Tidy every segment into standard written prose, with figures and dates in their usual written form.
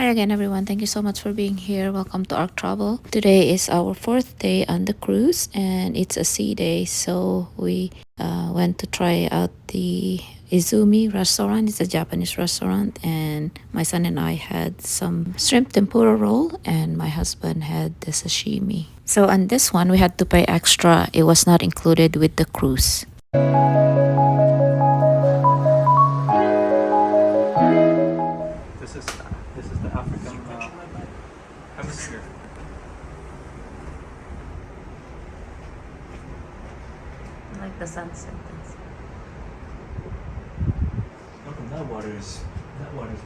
Hi again, everyone. Thank you so much for being here. Welcome to Arc Travel. Today is our fourth day on the cruise, and it's a sea day. So we went to try out the Izumi restaurant. It's a Japanese restaurant, and my son and I had some shrimp tempura roll, and my husband had the sashimi. So on this one, we had to pay extra. It was not included with the cruise. This is the African hemisphere. I like the sunset. Look, that water is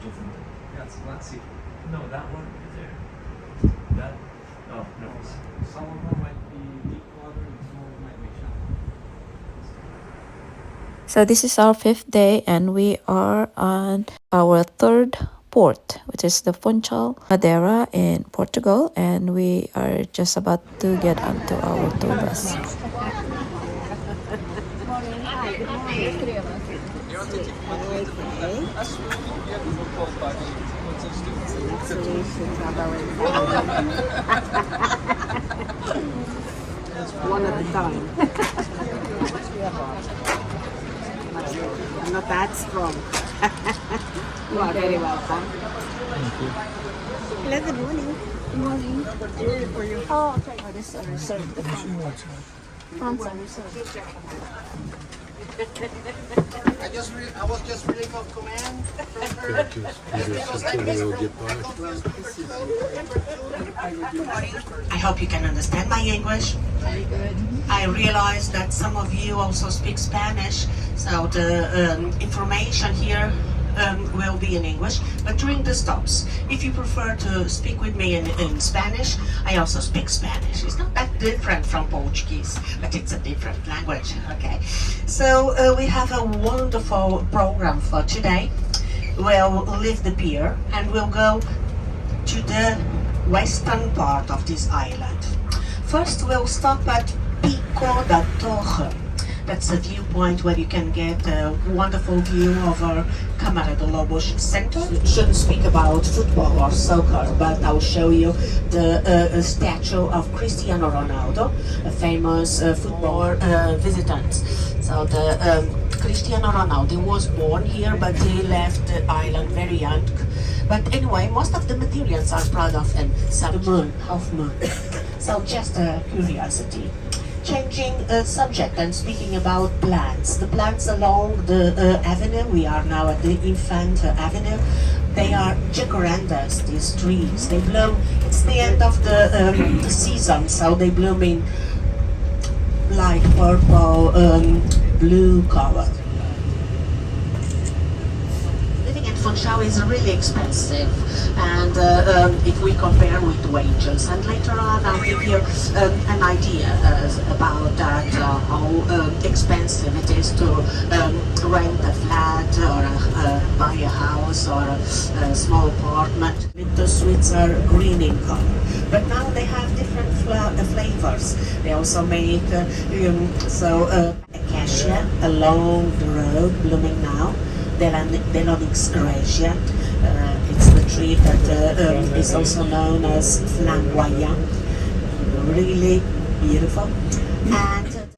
different. Let's see. No, that one is there. That no. Some of them might be deep water and some of them might be shallow. So this is our fifth day, and we are on our third port, which is the Funchal-Madeira in Portugal, and we are just about to get onto our tour bus. One at a time. I'm not that strong. You are very welcome. Thank you. Hello, good morning. Good morning. For you. Oh, okay. Oh, this is reserved. The fronts are reserved. I was just reading off command. I hope you can understand my English. Very good. I realize that some of you also speak Spanish, so the information here will be in English. But during the stops, if you prefer to speak with me in Spanish, I also speak Spanish. It's not that different from Portuguese, but it's a different language. Okay, so we have a wonderful program for today. We'll leave the pier and we'll go to the western part of this island. First, we'll stop at Pico da Torre. That's a viewpoint where you can get a wonderful view of our Câmara de Lobos Center. Shouldn't speak about football or soccer, but I'll show you the statue of Cristiano Ronaldo, a famous footballer visitant. So the Cristiano Ronaldo was born here, but he left the island very young. But anyway, most of the materials are proud of and some moon, half moon. So just a curiosity. Changing subject and speaking about plants. The plants along the avenue, we are now at the Infant Avenue, they are jacarandas, these trees. They bloom, it's the end of the season, so they bloom in light purple, blue color. Living in Funchal is really expensive, and if we compare with wages, and later on I'll give you an idea about that, how expensive it is to rent a flat or buy a house or a small apartment. The sweets are green in color, but now they have different flavors. They also make acacia along the road, blooming now. Delonix regia. It's the tree that is also known as flamboyant. Really beautiful. And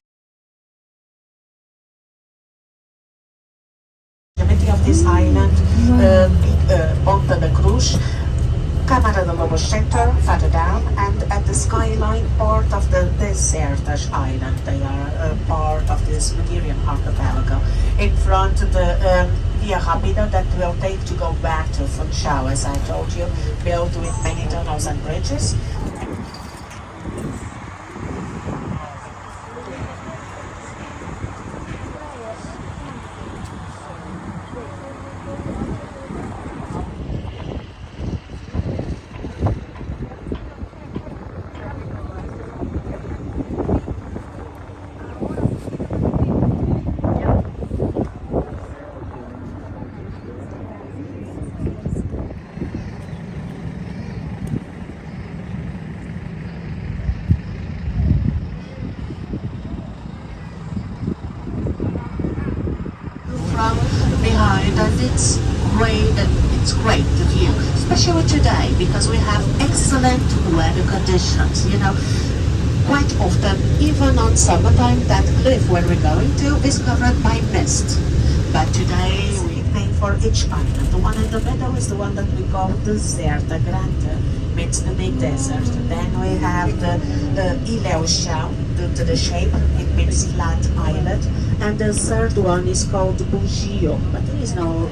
the of this island, Ponta da Cruz, Câmara de Lobos Center, further down, and at the skyline part of the Desertas Island. They are part of this Madeiran archipelago. In front, the Via Rápida that will take to go back to Funchal, as I told you, built with many tunnels and bridges. From behind, and it's great. It's great, the view, especially today because we have excellent weather conditions. You know, quite often, even on summertime, that cliff where we're going to is covered by mist. But today we pay for each island. The one in the middle is the one that we call Deserta Grande, means the big desert. Then we have the Ilhéu Chão, due to the shape, it means flat island. And the third one is called Bugio, but there is no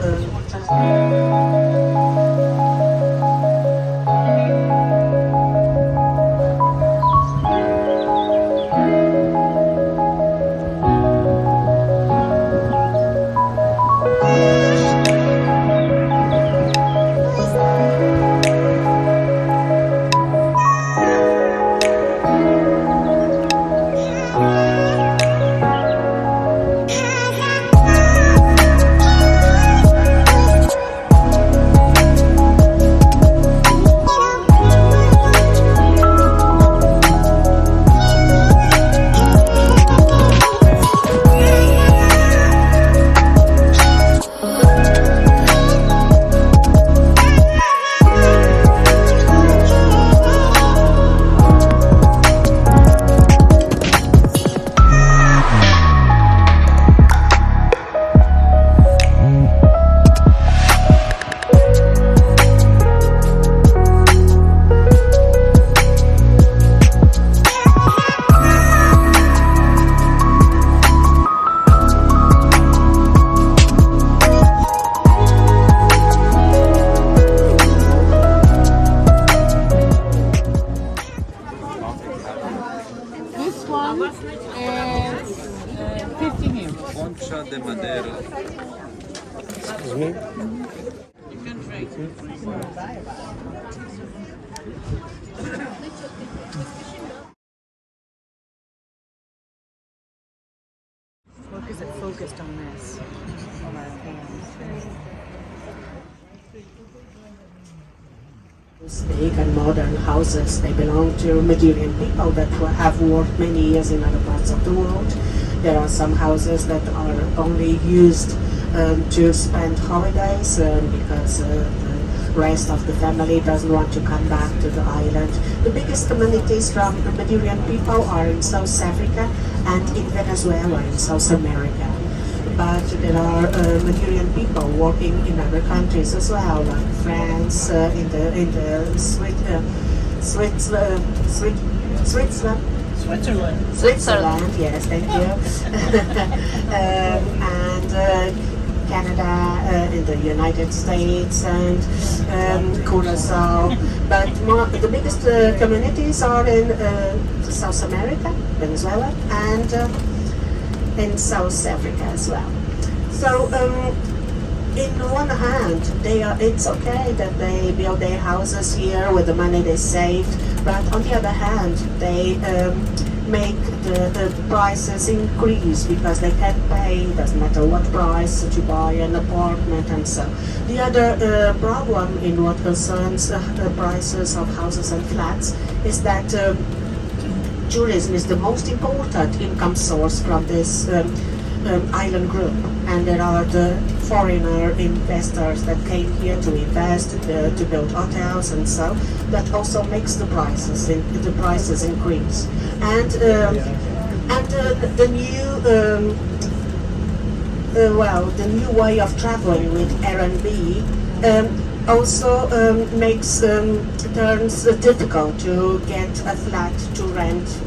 Funchal-Madeira. Look, is it focused on this? Big and modern houses. They belong to Madeiran people that have worked many years in other parts of the world. There are some houses that are only used to spend holidays because the rest of the family doesn't want to come back to the island. The biggest communities from Madeiran people are in South Africa and in Venezuela in South America. But there are Madeiran people working in other countries as well, like France, in the Switzerland, yes, thank you, and Canada, in the United States, and Curacao. But the biggest communities are in South America, Venezuela, and in South Africa as well. So, in one hand, it's okay that they build their houses here with the money they saved, but on the other hand, they make the prices increase because they can't pay, doesn't matter what price to buy an apartment and so. The other problem in what concerns the prices of houses and flats is that tourism is the most important income source from this island group, and there are the foreigner investors that came here to invest, to build hotels and so. That also makes the prices increase, and the new way of traveling with Airbnb also makes turns difficult to get a flat to rent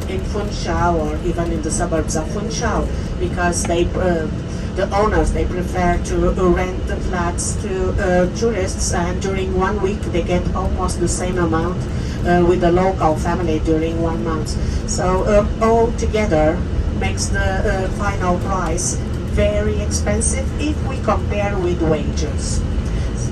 in Funchal or even in the suburbs of Funchal, because the owners prefer to rent the flats to tourists, and during 1 week they get almost the same amount with the local family during 1 month. So all together makes the final price very expensive if we compare with wages.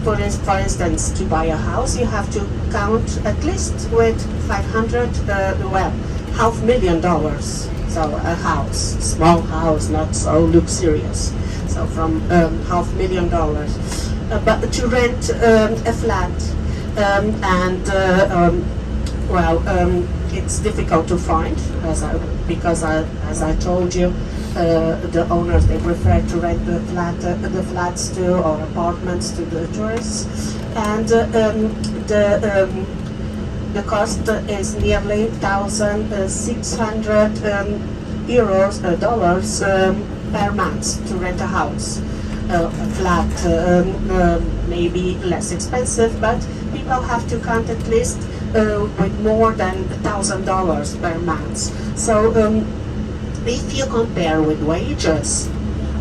For instance, to buy a house, you have to count at least with $500,000. So a house, small house, not so luxurious. So from $500,000. But to rent a flat, it's difficult to find, because as I told you, the owners, they prefer to rent the flats to or apartments to the tourists, and the cost is nearly 1,600 euros dollars per month to rent a house. A flat maybe less expensive, but people have to count at least with more than $1,000 per month. So if you compare with wages,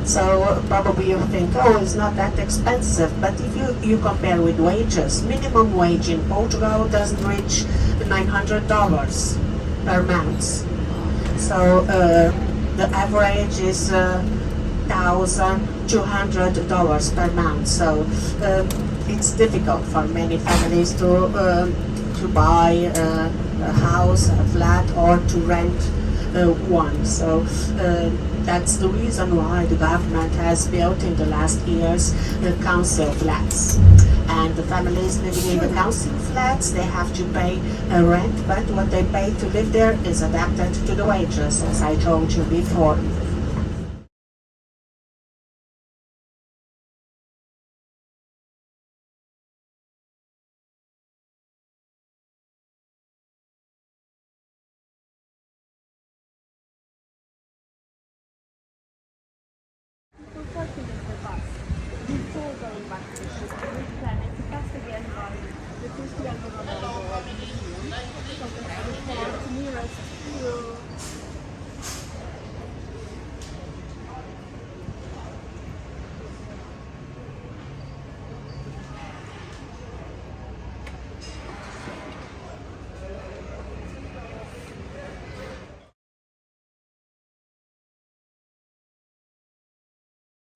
so probably you think, oh, it's not that expensive. But if you compare with wages, minimum wage in Portugal doesn't reach $900 per month. So the average is $1,200 per month. So it's difficult for many families to buy a house, a flat, or to rent one. So that's the reason why the government has built in the last years the council flats. And the families living in the council flats, they have to pay rent, but what they pay to live there is adapted to the wages, as I told you before. Before going back to the ship, we can pass again by the Funchal-Madeira Portugal, so that's the port nearest to.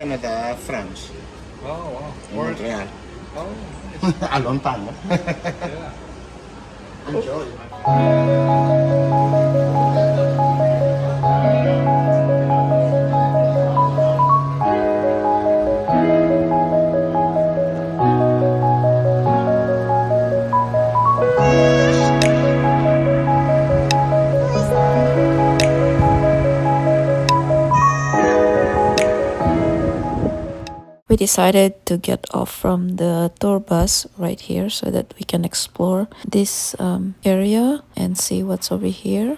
Canada, France. Oh, wow. In Montreal. Oh, A long time, no? yeah. Enjoy. We decided to get off from the tour bus right here so that we can explore this area and see what's over here.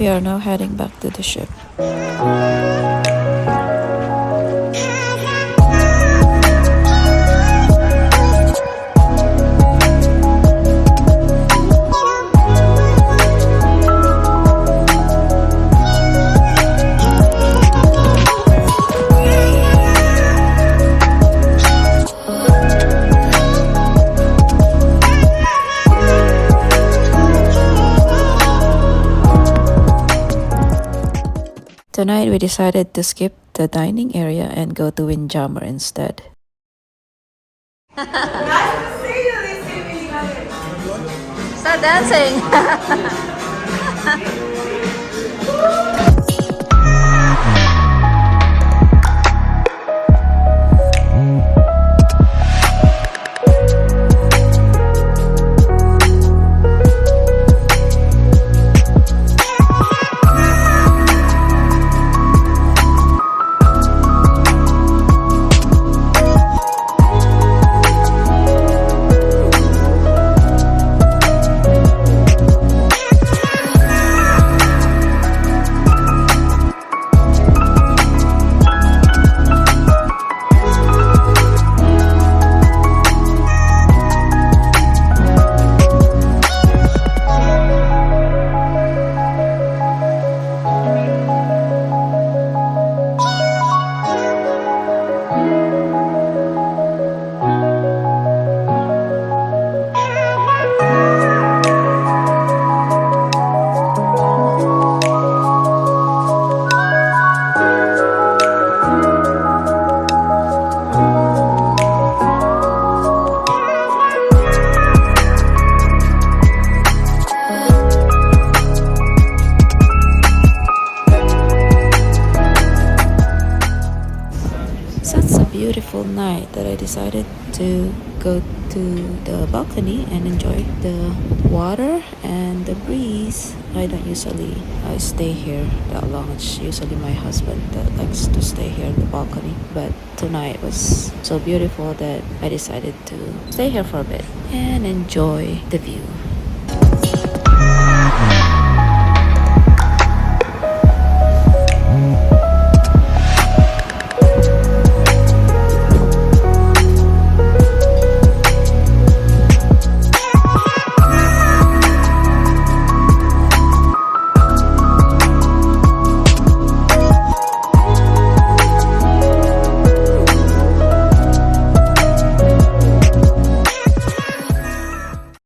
We are now heading back to the ship. tonight we decided to skip the dining area and go to Windjammer instead. Start dancing! Such a beautiful night that I decided to go to the balcony and enjoy the water and the breeze. I don't usually stay here that long. It's usually my husband that likes to stay here in the balcony. But tonight was so beautiful that I decided to stay here for a bit and enjoy the view.